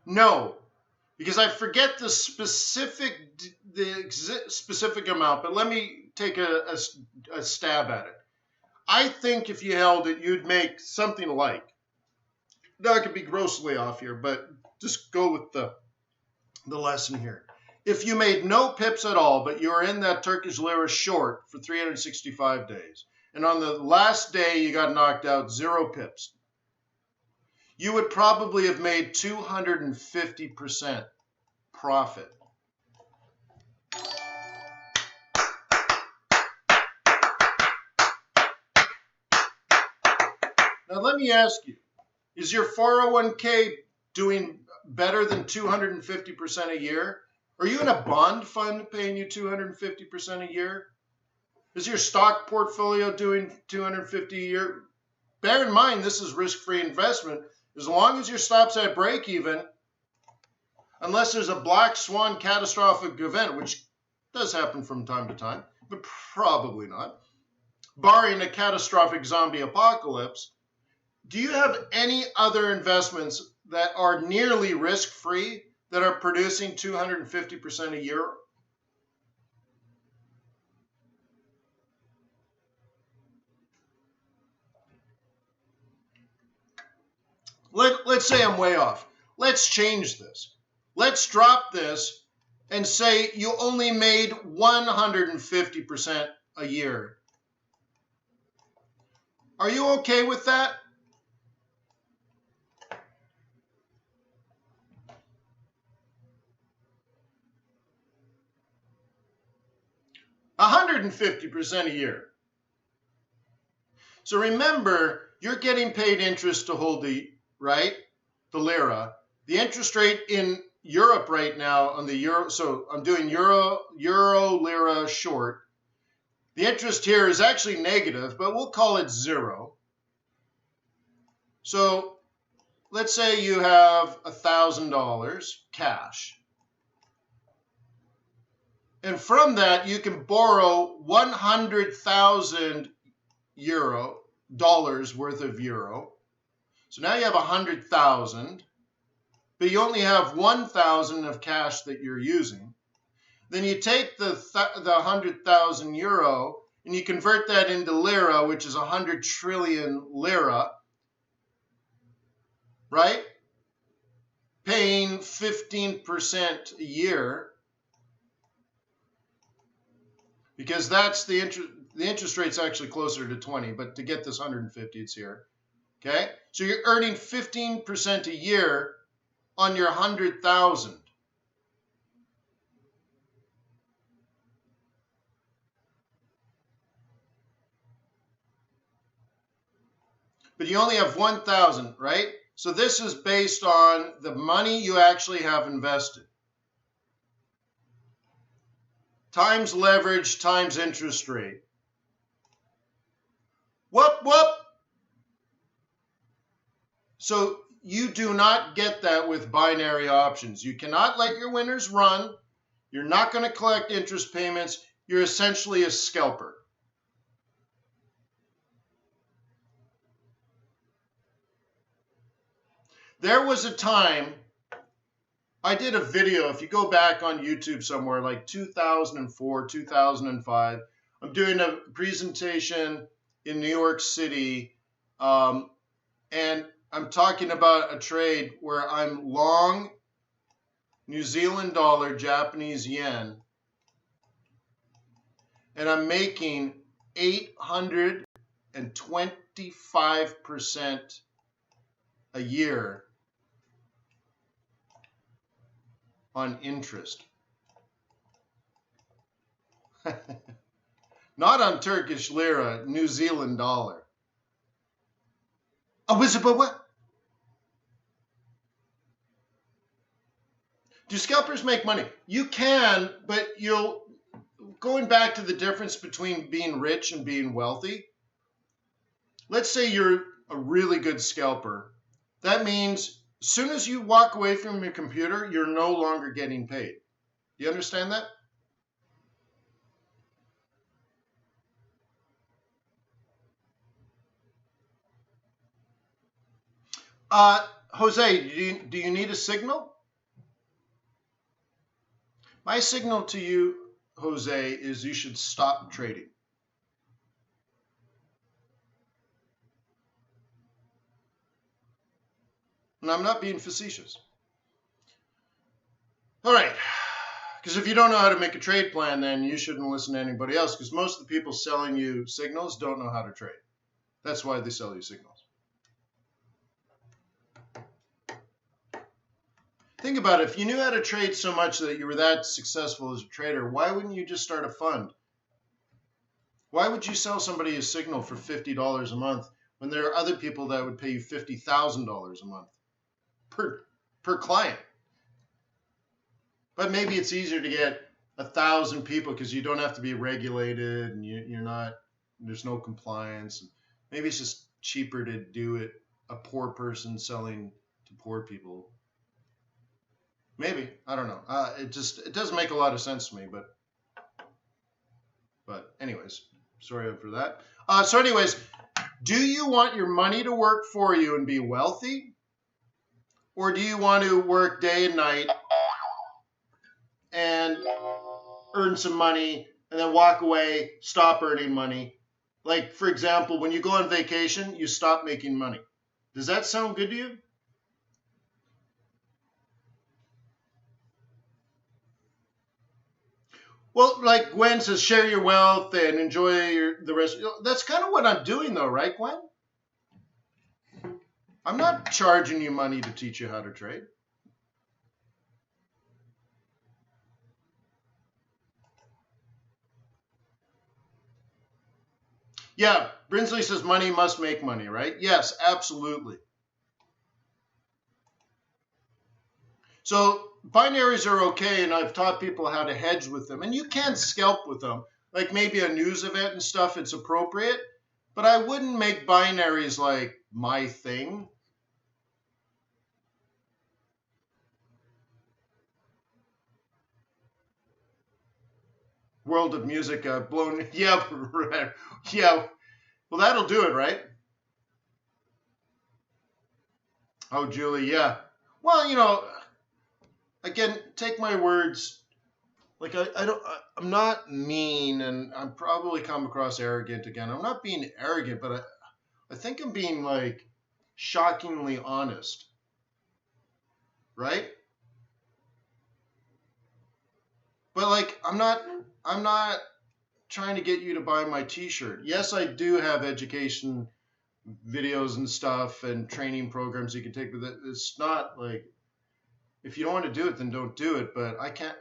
No. Because I forget the specific amount, but let me take a stab at it. I think if you held it, you'd make something like, now I could be grossly off here, but just go with the lesson here. If you made no pips at all, but you were in that Turkish lira short for 365 days, and on the last day you got knocked out, 0 pips, you would probably have made 250% profit. Now let me ask you, is your 401k doing better than 250% a year? Are you in a bond fund paying you 250% a year? Is your stock portfolio doing 250 a year? Bear in mind, this is risk-free investment. As long as your stop's at break even, unless there's a black swan catastrophic event, which does happen from time to time, but probably not, barring a catastrophic zombie apocalypse, do you have any other investments that are nearly risk-free that are producing 250% a year? Let's say I'm way off. Let's change this. Let's drop this and say you only made 150% a year. Are you okay with that? $150% a year. So remember, you're getting paid interest to hold the lira. The interest rate in Europe right now on the euro, so I'm doing euro lira short. The interest here is actually negative, but we'll call it 0. So let's say you have $1,000 cash. And from that, you can borrow 100,000 dollars worth of euro. So now you have 100,000, but you only have 1,000 of cash that you're using. Then you take the 100,000 euro and you convert that into lira, which is 100 trillion lira, right? Paying 15% a year, because that's the interest rate's actually closer to 20, but to get this 150, it's here. Okay, so you're earning 15% a year on your 100,000. But you only have 1,000, right? So this is based on the money you actually have invested. Times leverage times interest rate. Whoop, whoop. So you do not get that with binary options. You cannot let your winners run. You're not going to collect interest payments. You're essentially a scalper. There was a time I did a video, if you go back on YouTube somewhere, like 2004, 2005, I'm doing a presentation in New York City, and I'm talking about a trade where I'm long New Zealand dollar, Japanese yen, and I'm making 825% a year on interest. Not on Turkish lira, New Zealand dollar. Oh, is it, but what? Do scalpers make money? You can, but going back to the difference between being rich and being wealthy, let's say you're a really good scalper. That means as soon as you walk away from your computer, you're no longer getting paid. Do you understand that? Jose, do you need a signal? My signal to you, Jose, is you should stop trading. And I'm not being facetious. All right. Because if you don't know how to make a trade plan, then you shouldn't listen to anybody else, because most of the people selling you signals don't know how to trade. That's why they sell you signals. Think about it. If you knew how to trade so much that you were that successful as a trader, why wouldn't you just start a fund? Why would you sell somebody a signal for $50 a month when there are other people that would pay you $50,000 a month per client? But maybe it's easier to get 1,000 people because you don't have to be regulated and you're not, there's no compliance. Maybe it's just cheaper to do it, a poor person selling to poor people. Maybe, I don't know. It doesn't make a lot of sense to me, but anyways, sorry for that. So anyways, do you want your money to work for you and be wealthy? Or do you want to work day and night and earn some money and then walk away, stop earning money? Like, for example, when you go on vacation, you stop making money. Does that sound good to you? Well, like Gwen says, share your wealth and enjoy the rest. That's kind of what I'm doing, though, right, Gwen? I'm not charging you money to teach you how to trade. Yeah, Brinsley says money must make money, right? Yes, absolutely. So binaries are okay, and I've taught people how to hedge with them. And you can scalp with them. Like maybe a news event and stuff, it's appropriate. But I wouldn't make binaries like my thing. World of music blown. Yeah, right. Yeah. Well, that'll do it, right? Oh, Julie, yeah. Well, again, take my words. Like I'm not mean, and I'm probably come across arrogant again. I'm not being arrogant, but I think I'm being like shockingly honest, right? But like I'm not trying to get you to buy my T-shirt. Yes, I do have education videos and stuff and training programs you can take, but it's not like if you don't want to do it, then don't do it. But I can't.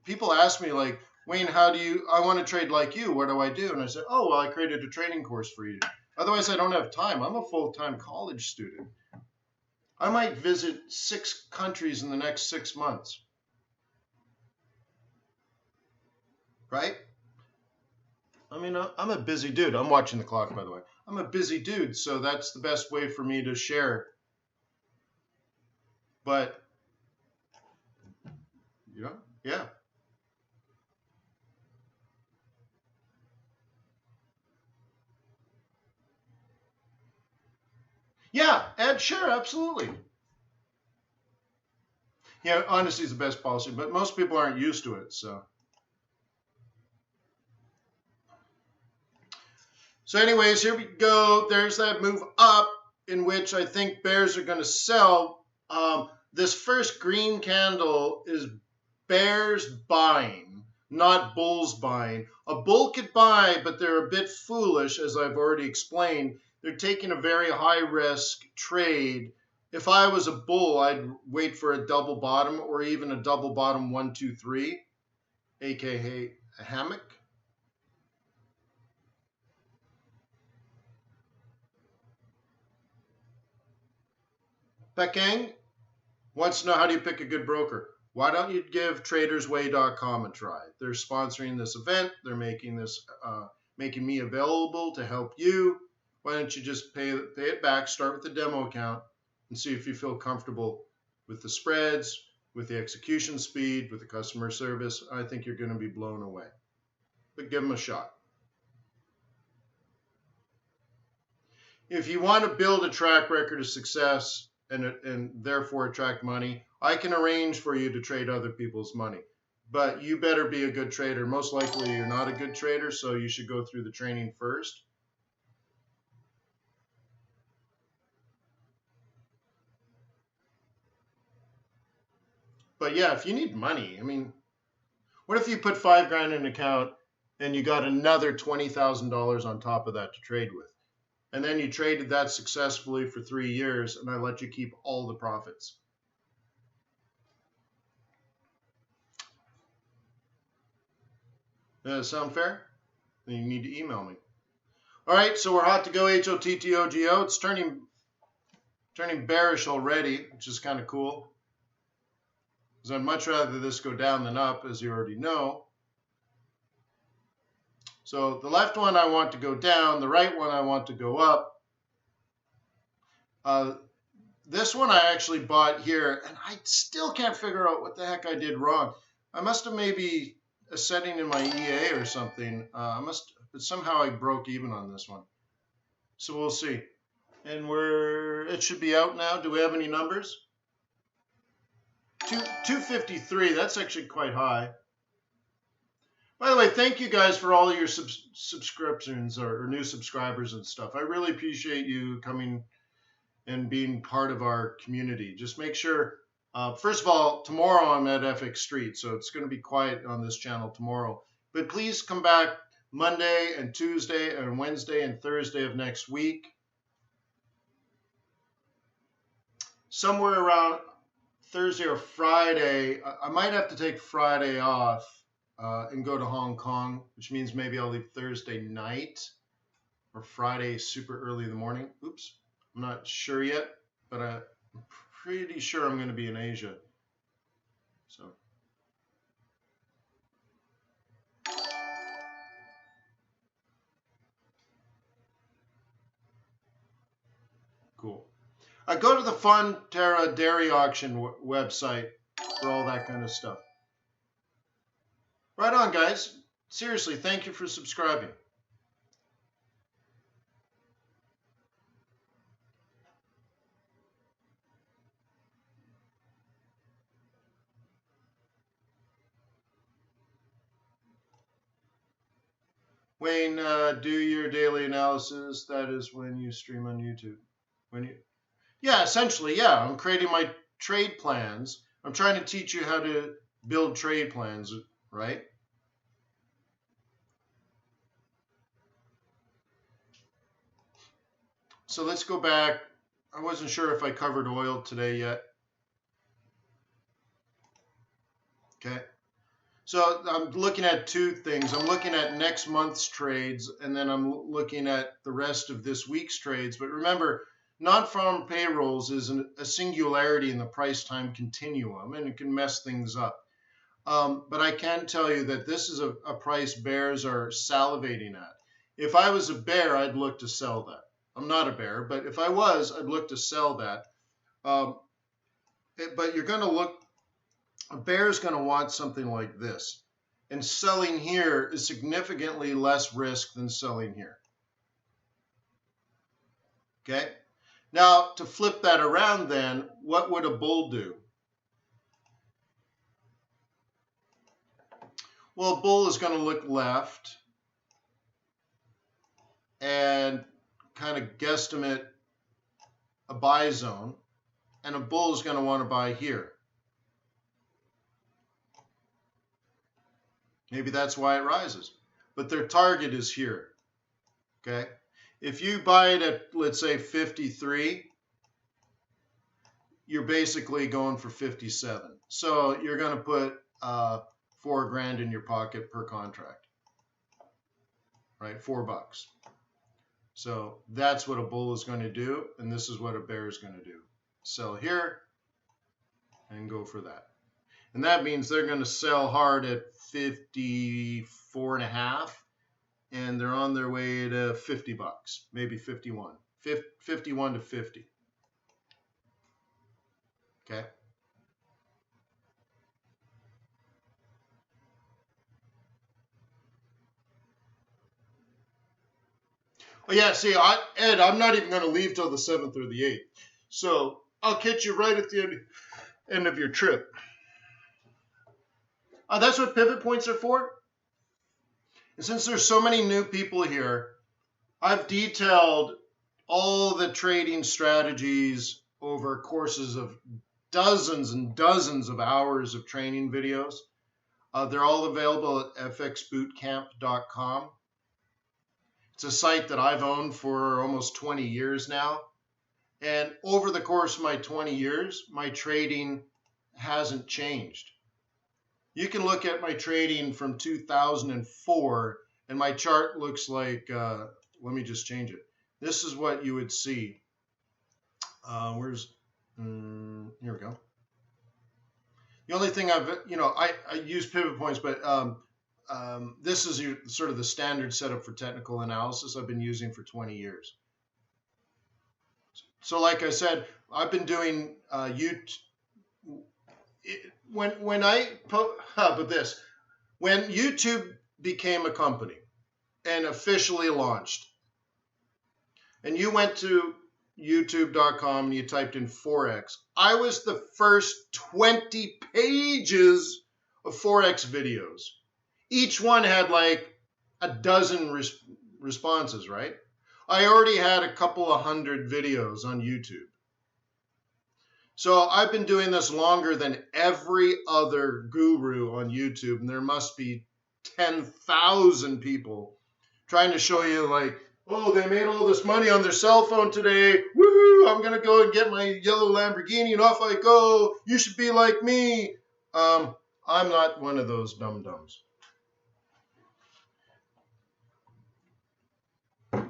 People ask me like, Wayne, I want to trade like you. What do I do? And I said, oh, well, I created a training course for you. Otherwise, I don't have time. I'm a full-time college student. I might visit 6 countries in the next 6 months, right? I mean, I'm a busy dude. I'm watching the clock, by the way. I'm a busy dude, so that's the best way for me to share. But, yeah. Yeah, Ed, sure, absolutely. Yeah, honesty is the best policy, but most people aren't used to it, so. So anyways, here we go. There's that move up in which I think bears are going to sell. This first green candle is bears buying, not bulls buying. A bull could buy, but they're a bit foolish, as I've already explained. They're taking a very high risk trade. If I was a bull, I'd wait for a double bottom or even a double bottom 1, 2, 3, aka a hammock. Pekang wants to know, how do you pick a good broker? Why don't you give tradersway.com a try? They're sponsoring this event. They're making me available to help you. Why don't you just pay it back, start with the demo account, and see if you feel comfortable with the spreads, with the execution speed, with the customer service. I think you're going to be blown away. But give them a shot. If you want to build a track record of success and therefore attract money, I can arrange for you to trade other people's money. But you better be a good trader. Most likely you're not a good trader, so you should go through the training first. But yeah, if you need money, I mean, what if you put $5,000 in an account and you got another $20,000 on top of that to trade with? And then you traded that successfully for 3 years, and I let you keep all the profits. Does that sound fair? Then you need to email me. All right, so we're hot to go, HOTTOGO. It's turning bearish already, which is kind of cool. Because I'd much rather this go down than up, as you already know. So the left one I want to go down, the right one I want to go up. This one I actually bought here, and I still can't figure out what the heck I did wrong. I must have maybe a setting in my EA or something. But somehow I broke even on this one. So we'll see. And it should be out now. Do we have any numbers? 253, that's actually quite high. By the way, thank you guys for all of your subscriptions or new subscribers and stuff. I really appreciate you coming and being part of our community. Just make sure, first of all, tomorrow I'm at FX Street, so it's going to be quiet on this channel tomorrow. But please come back Monday and Tuesday and Wednesday and Thursday of next week. Somewhere around Thursday or Friday, I might have to take Friday off and go to Hong Kong, which means maybe I'll leave Thursday night or Friday super early in the morning. Oops, I'm not sure yet, but I'm pretty sure I'm going to be in Asia. So. Cool. I go to the Fonterra Dairy Auction website for all that kind of stuff. Right on, guys. Seriously, thank you for subscribing. Wayne, do your daily analysis. That is when you stream on YouTube. Yeah, essentially, yeah. I'm creating my trade plans. I'm trying to teach you how to build trade plans, right? So let's go back. I wasn't sure if I covered oil today yet. Okay. So I'm looking at two things. I'm looking at next month's trades, and then I'm looking at the rest of this week's trades. But remember, non-farm payrolls is a singularity in the price-time continuum, and it can mess things up. But I can tell you that this is a price bears are salivating at. If I was a bear, I'd look to sell that. I'm not a bear, but if I was, I'd look to sell that. But you're going to look, a bear is going to want something like this. And selling here is significantly less risk than selling here. Okay? Now, to flip that around then, what would a bull do? Well, a bull is going to look left and kind of guesstimate a buy zone, and a bull is going to want to buy here. Maybe that's why it rises, but their target is here. Okay? If you buy it at, let's say, 53, you're basically going for 57. So you're going to put $4 grand in your pocket per contract, right? $4. So that's what a bull is going to do, and this is what a bear is going to do. Sell here and go for that. And that means they're going to sell hard at 54.5, and they're on their way to $50, maybe 51, 51 to 50. Okay. Oh yeah, see, Ed, I'm not even going to leave till the 7th or the 8th. So I'll catch you right at the end of your trip. That's what pivot points are for. And since there's so many new people here, I've detailed all the trading strategies over courses of dozens and dozens of hours of training videos. They're all available at fxbootcamp.com. It's a site that I've owned for almost 20 years now. And over the course of my 20 years, my trading hasn't changed. You can look at my trading from 2004, and my chart looks like, let me just change it. This is what you would see. Here we go. The only thing I use pivot points, but this is sort of the standard setup for technical analysis I've been using for 20 years. So like I said, I've been doing when YouTube became a company and officially launched, and you went to youtube.com and you typed in Forex, I was the first 20 pages of Forex videos. Each one had like a dozen responses, right? I already had a couple of hundred videos on YouTube. So I've been doing this longer than every other guru on YouTube, and there must be 10,000 people trying to show you like, oh, they made all this money on their cell phone today. Woohoo! I'm going to go and get my yellow Lamborghini and off I go. You should be like me. I'm not one of those dum-dums.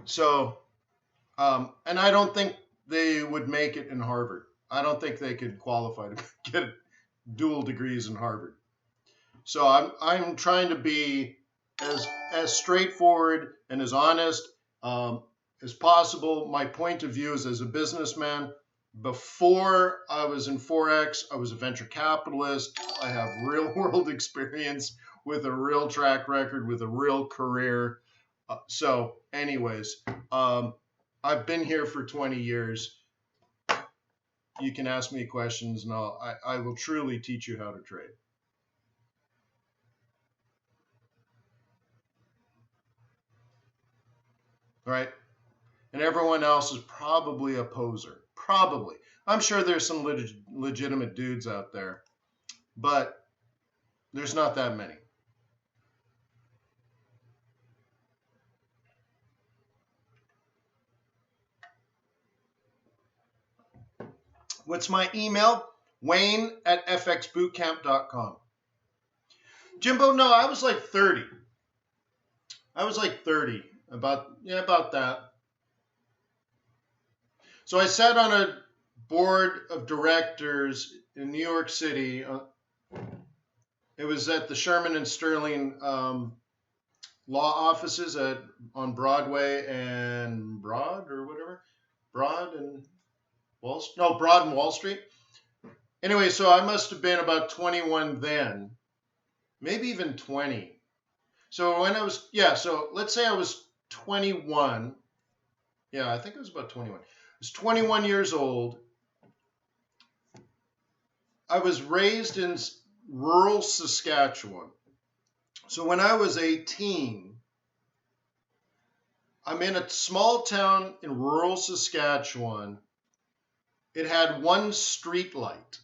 So, and I don't think they would make it in Harvard. I don't think they could qualify to get dual degrees in Harvard. So I'm trying to be as straightforward and as honest as possible. My point of view is as a businessman. Before I was in Forex, I was a venture capitalist. I have real world experience with a real track record, with a real career. So anyways, I've been here for 20 years. You can ask me questions and I will truly teach you how to trade. All right. And everyone else is probably a poser. Probably. I'm sure there's some legitimate dudes out there, but there's not that many. What's my email? Wayne@fxbootcamp.com. Jimbo, no, I was like 30. About that. So I sat on a board of directors in New York City. It was at the Sherman and Sterling law offices on Broadway and Broad and Wall Street. Anyway, so I must have been about 21 then, maybe even 20. So when I was, so let's say I was 21. Yeah, I think it was about 21. I was 21 years old. I was raised in rural Saskatchewan. So when I was 18, I'm in a small town in rural Saskatchewan. It had one street light.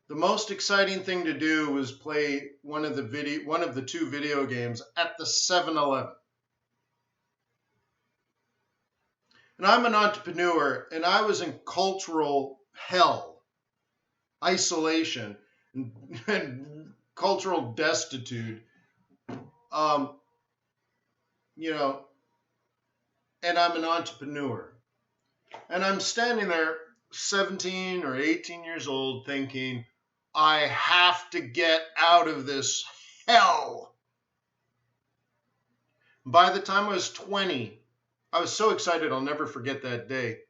The most exciting thing to do was play one of the two video games at the 7-Eleven. And I'm an entrepreneur, and I was in cultural hell, isolation, and cultural destitute. And I'm an entrepreneur. And I'm standing there 17 or 18 years old thinking, I have to get out of this hell. By the time I was 20, I was so excited, I'll never forget that day.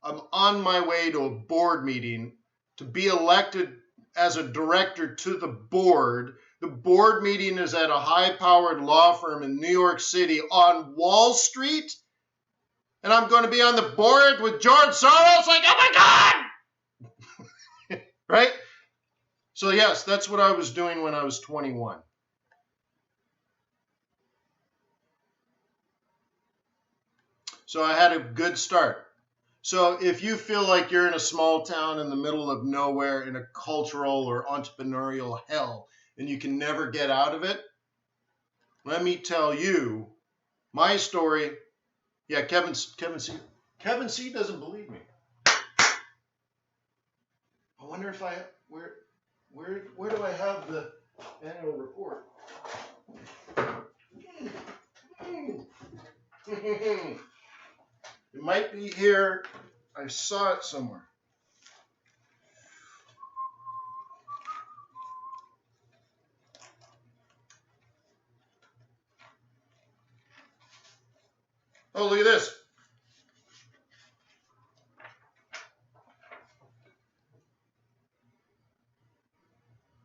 I'm on my way to a board meeting to be elected as a director to the board. The board meeting is at a high-powered law firm in New York City on Wall Street. And I'm going to be on the board with George Soros. Like, oh my God! Right? So yes, that's what I was doing when I was 21. So I had a good start. So if you feel like you're in a small town in the middle of nowhere in a cultural or entrepreneurial hell and you can never get out of it, let me tell you my story. Yeah, Kevin C doesn't believe me. I wonder if where do I have the annual report? It might be here. I saw it somewhere. Oh, look at this.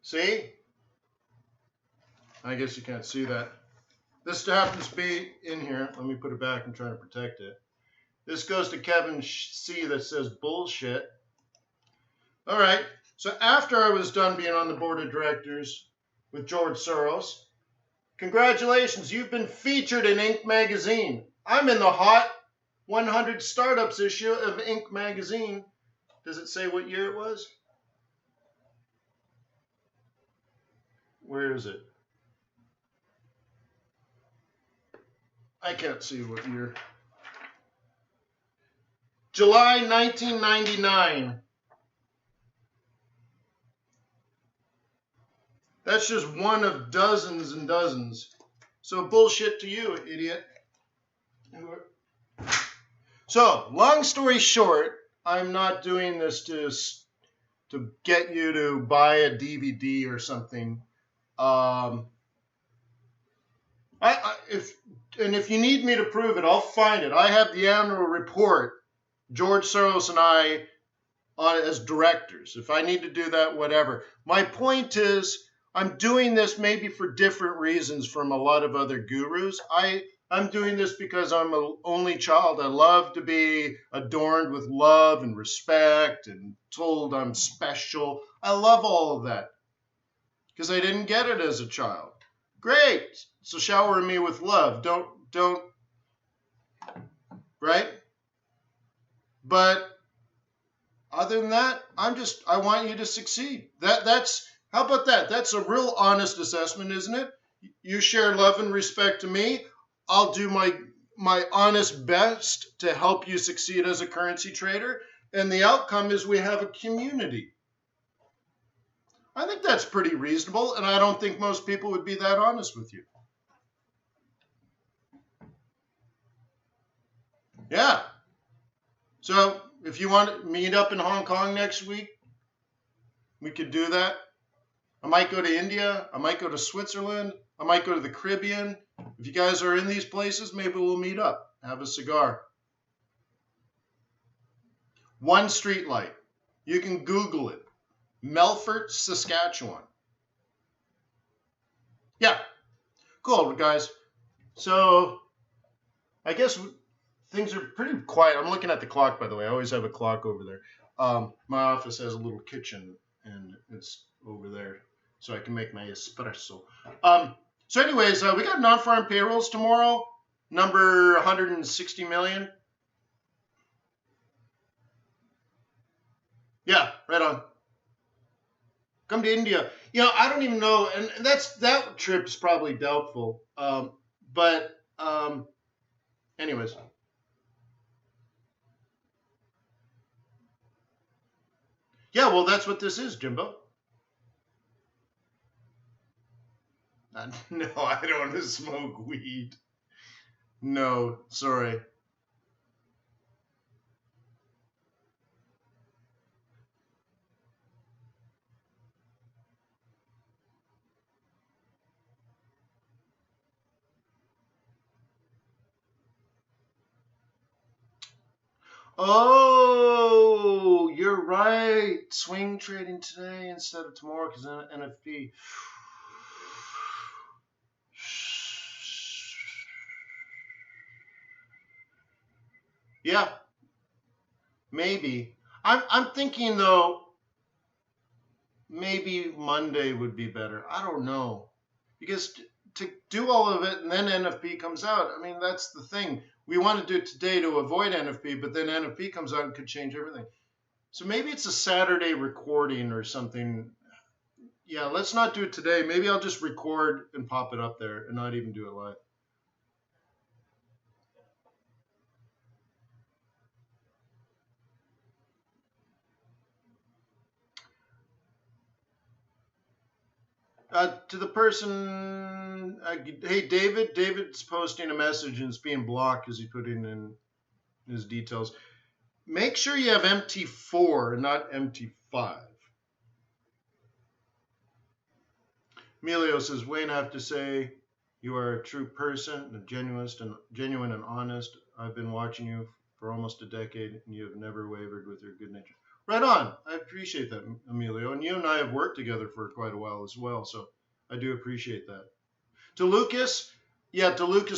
See? I guess you can't see that. This happens to be in here. Let me put it back. I'm trying to protect it. This goes to Kevin C that says bullshit. All right. So after I was done being on the board of directors with George Soros, congratulations, you've been featured in Inc. magazine. I'm in the hot 100 startups issue of Inc. magazine. Does it say what year it was? Where is it? I can't see what year. July 1999. That's just one of dozens and dozens. So bullshit to you, idiot. So, long story short, I'm not doing this to get you to buy a DVD or something. If you need me to prove it, I'll find it. I have the annual report, George Soros and I on as directors. If I need to do that, whatever. My point is, I'm doing this maybe for different reasons from a lot of other gurus. I'm doing this because I'm an only child. I love to be adorned with love and respect and told I'm special. I love all of that because I didn't get it as a child. Great. So shower me with love. Don't, right? But other than that, I want you to succeed. How about that? That's a real honest assessment, isn't it? You share love and respect to me. I'll do my honest best to help you succeed as a currency trader. And the outcome is we have a community. I think that's pretty reasonable, and I don't think most people would be that honest with you. Yeah. So if you want to meet up in Hong Kong next week, we could do that. I might go to India. I might go to Switzerland. I might go to the Caribbean. If you guys are in these places, maybe we'll meet up, have a cigar. One street light. You can Google it. Melfort, Saskatchewan. Yeah. Cool, guys. So I guess things are pretty quiet. I'm looking at the clock, by the way. I always have a clock over there. My office has a little kitchen, and it's over there, so I can make my espresso. So anyways, we got non-farm payrolls tomorrow, number 160 million. Yeah, right on. Come to India. I don't even know, and that trip's probably doubtful. But anyways. Yeah, well, that's what this is, Jimbo. No, I don't want to smoke weed. No, sorry. Oh, you're right. Swing trading today instead of tomorrow because NFP. Yeah, maybe. I'm thinking though, maybe Monday would be better. I don't know, because to do all of it and then NFP comes out. I mean, that's the thing. We want to do it today to avoid NFP, but then NFP comes out and could change everything. So maybe it's a Saturday recording or something. Yeah, let's not do it today. Maybe I'll just record and pop it up there and not even do it live. To the person, hey, David's posting a message and it's being blocked because he put in his details. Make sure you have MT4 and not MT5. Emilio says, Wayne, I have to say you are a true person, genuine and honest. I've been watching you for almost a decade and you have never wavered with your good nature. Right on. I appreciate that, Emilio. And you and I have worked together for quite a while as well, so I do appreciate that. To Lucas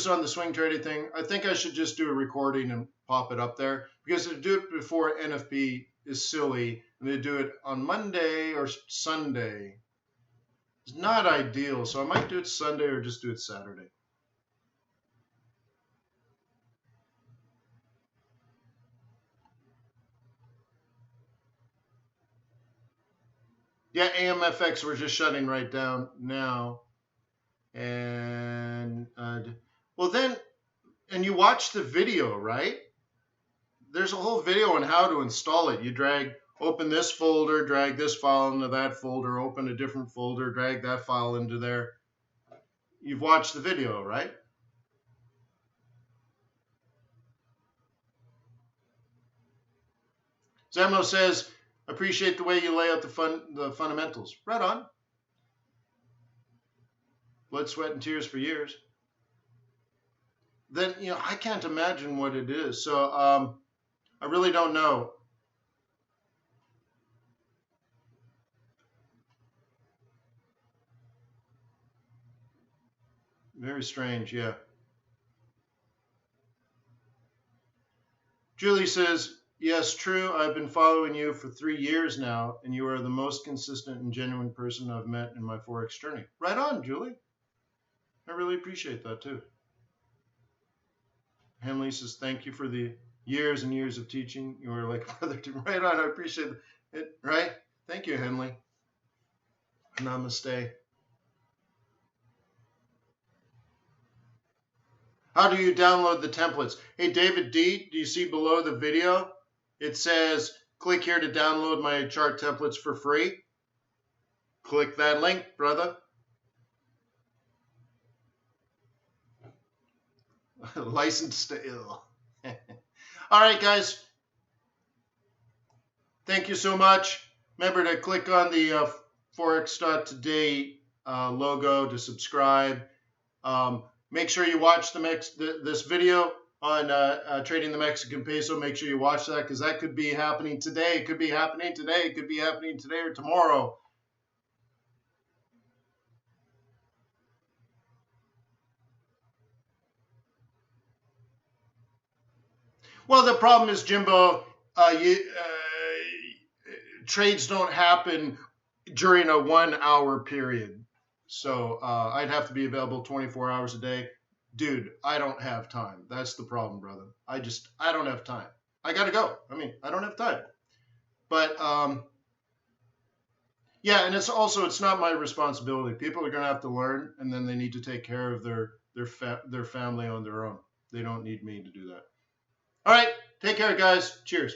on the swing trading thing, I think I should just do a recording and pop it up there, because to do it before NFP is silly, and they do it on Monday or Sunday. It's not ideal, so I might do it Sunday or just do it Saturday. Yeah, AMFX, we're just shutting right down now. And, well then, watch the video, right? There's a whole video on how to install it. You open this folder, drag this file into that folder, open a different folder, drag that file into there. You've watched the video, right? Zamo says, appreciate the way you lay out the fundamentals. Right on. Blood, sweat, and tears for years. Then, I can't imagine what it is. So I really don't know. Very strange, yeah. Julie says, yes, true. I've been following you for 3 years now, and you are the most consistent and genuine person I've met in my Forex journey. Right on, Julie. I really appreciate that, too. Henley says, thank you for the years and years of teaching. You are like a brother to me. Right on, I appreciate it. Right? Thank you, Henley. Namaste. How do you download the templates? Hey, David D, do you see below the video? It says, click here to download my chart templates for free. Click that link, brother. Licensed to ill. All right, guys. Thank you so much. Remember to click on the Forex.Today logo to subscribe. Make sure you watch this video on trading the Mexican peso. Make sure you watch that because that could be happening today. It could be happening today. It could be happening today or tomorrow. Well, the problem is, Jimbo, trades don't happen during a 1 hour period. So I'd have to be available 24 hours a day. Dude, I don't have time. That's the problem, brother. I don't have time. I got to go. I don't have time. But yeah, and it's not my responsibility. People are going to have to learn, and then they need to take care of their family on their own. They don't need me to do that. All right, take care, guys. Cheers.